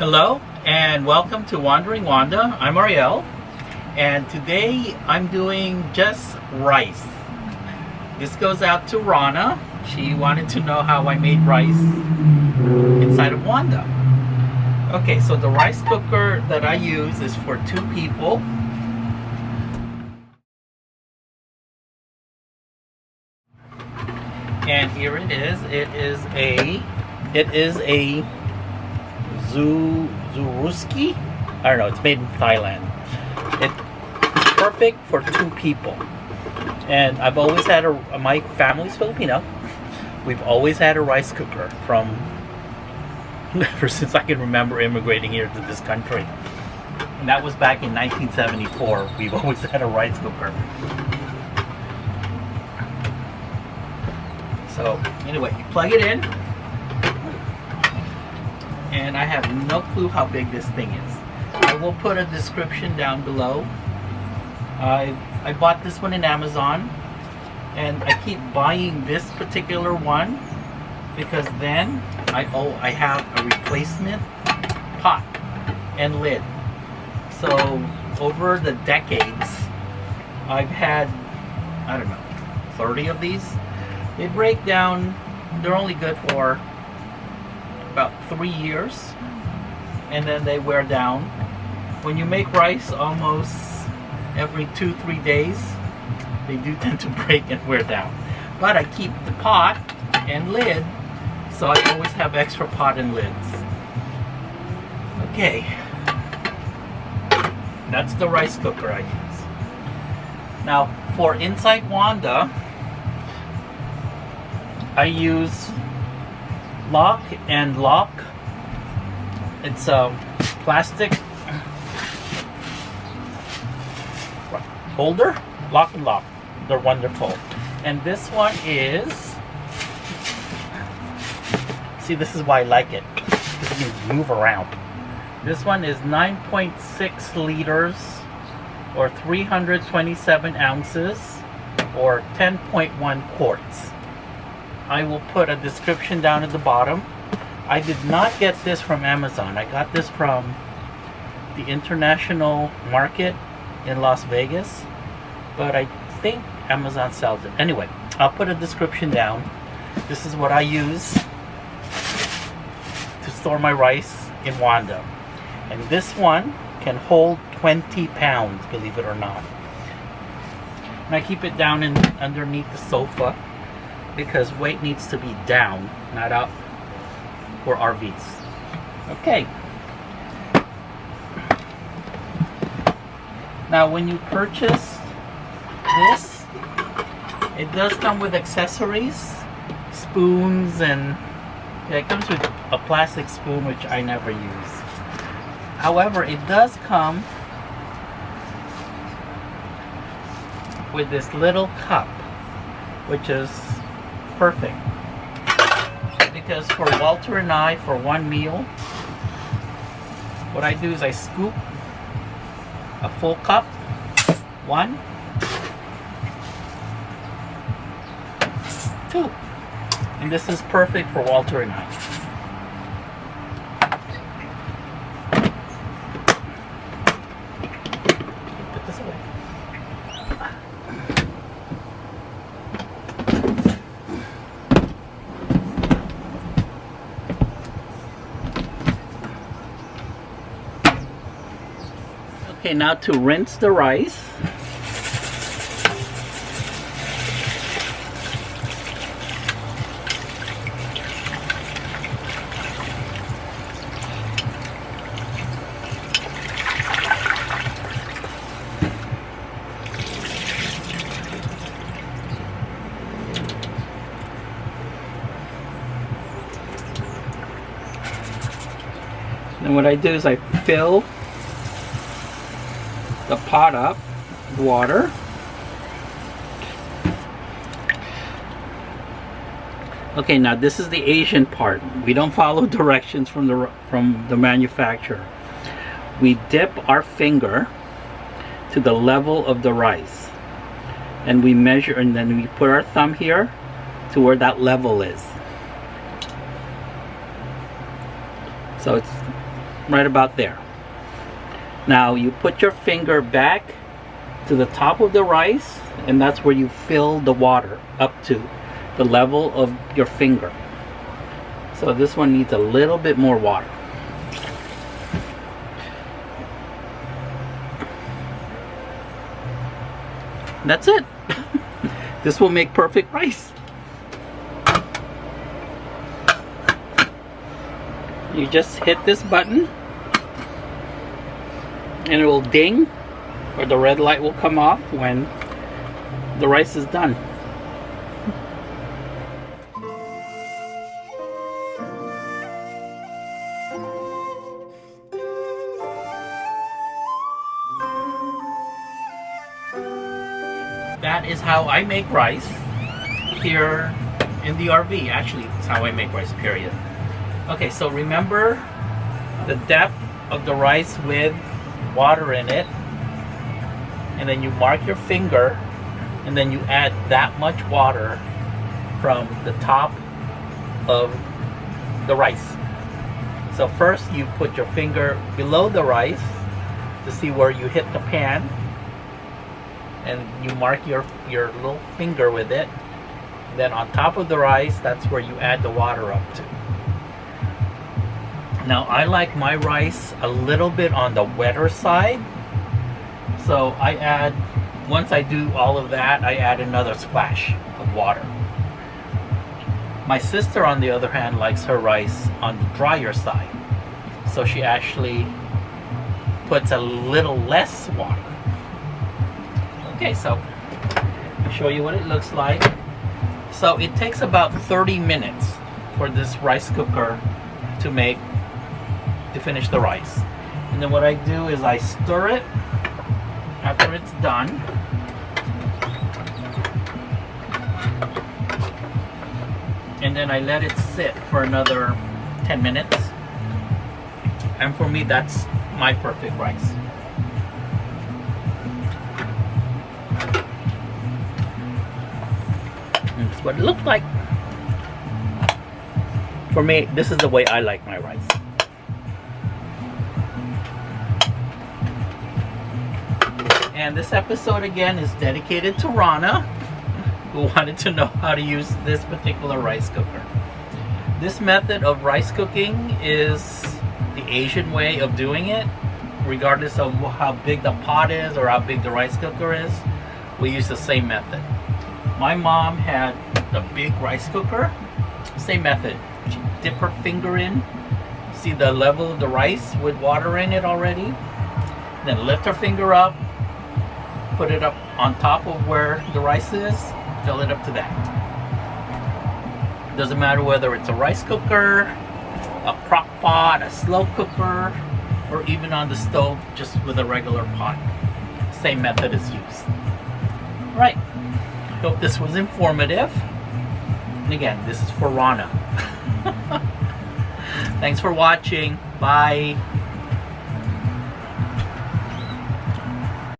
Hello and welcome to Wandering Wanda. I'm Ariel and today I'm doing just rice. This goes out to Rana. She wanted to know how I made rice inside of Wanda. Okay, so the rice cooker that I use is for 2 people. And here it is. It is a Zuruski. I don't know, it's made in Thailand. It's perfect for 2 people. And I've always had my family's Filipino. We've always had a rice cooker from ever since I can remember immigrating here to this country. And that was back in 1974. We've always had a rice cooker. So anyway, you plug it in. And I have no clue how big this thing is. I will put a description down below. I bought this one in Amazon, and I keep buying this particular one because then I have a replacement pot and lid. So over the decades, I've had, I don't know, 30 of these. They break down. They're only good for about 3 years, and then they wear down. When you make rice almost every 2-3 days, they do tend to break and wear down. But I keep the pot and lid, so I always have extra pot and lids. Okay, that's the rice cooker I use. Now for inside Wanda, I use lock and lock. It's a plastic holder. Lock and lock. They're wonderful. And this one is, see, this is why I like it, because you can move around. This one is 9.6 liters or 327 ounces or 10.1 quarts. I will put a description down at the bottom. I did not get this from Amazon. I got this from the international market in Las Vegas, but I think Amazon sells it. Anyway, I'll put a description down. This is what I use to store my rice in Wanda. And this one can hold 20 pounds, believe it or not. And I keep it down underneath the sofa, because weight needs to be down, not up for RVs. Okay. Now when you purchase this, it does come with accessories, spoons, and it comes with a plastic spoon, which I never use. However, it does come with this little cup, which is perfect, because for Walter and I, for one meal, what I do is I scoop a full cup, 1, 2, and this is perfect for Walter and I. Put this away. Okay, now to rinse the rice. And what I do is I fill the pot up with water. Okay, now this is the Asian part. We don't follow directions from the manufacturer. We dip our finger to the level of the rice, and we measure, and then we put our thumb here to where that level is. So it's right about there. Now you put your finger back to the top of the rice, and that's where you fill the water up to the level of your finger. So this one needs a little bit more water. That's it. This will make perfect rice. You just hit this button and it will ding, or the red light will come off when the rice is done. That is how I make rice here in the RV. Actually, it's how I make rice, period. Okay, so remember the depth of the rice with water in it, and then you mark your finger, and then you add that much water from the top of the rice. So first you put your finger below the rice to see where you hit the pan, and you mark your little finger with it. Then on top of the rice, that's where you add the water up to. Now I like my rice a little bit on the wetter side, so I add, once I do all of that, I add another splash of water. My sister, on the other hand, likes her rice on the drier side, so she actually puts a little less water. Okay, so I'll show you what it looks like. So it takes about 30 minutes for this rice cooker to finish the rice. And then what I do is I stir it after it's done. And then I let it sit for another 10 minutes. And for me, that's my perfect rice. That's what it looks like. For me, this is the way I like my rice. And this episode again is dedicated to Rana, who wanted to know how to use this particular rice cooker. This method of rice cooking is the Asian way of doing it. Regardless of how big the pot is or how big the rice cooker is, we use the same method. My mom had a big rice cooker, same method. She'd dip her finger in, see the level of the rice with water in it already, then lift her finger up, put it up on top of where the rice is, fill it up to that. Doesn't matter whether it's a rice cooker, a crock pot, a slow cooker, or even on the stove just with a regular pot. Same method is used. Right. Hope this was informative. And again, this is for Rana. Thanks for watching. Bye.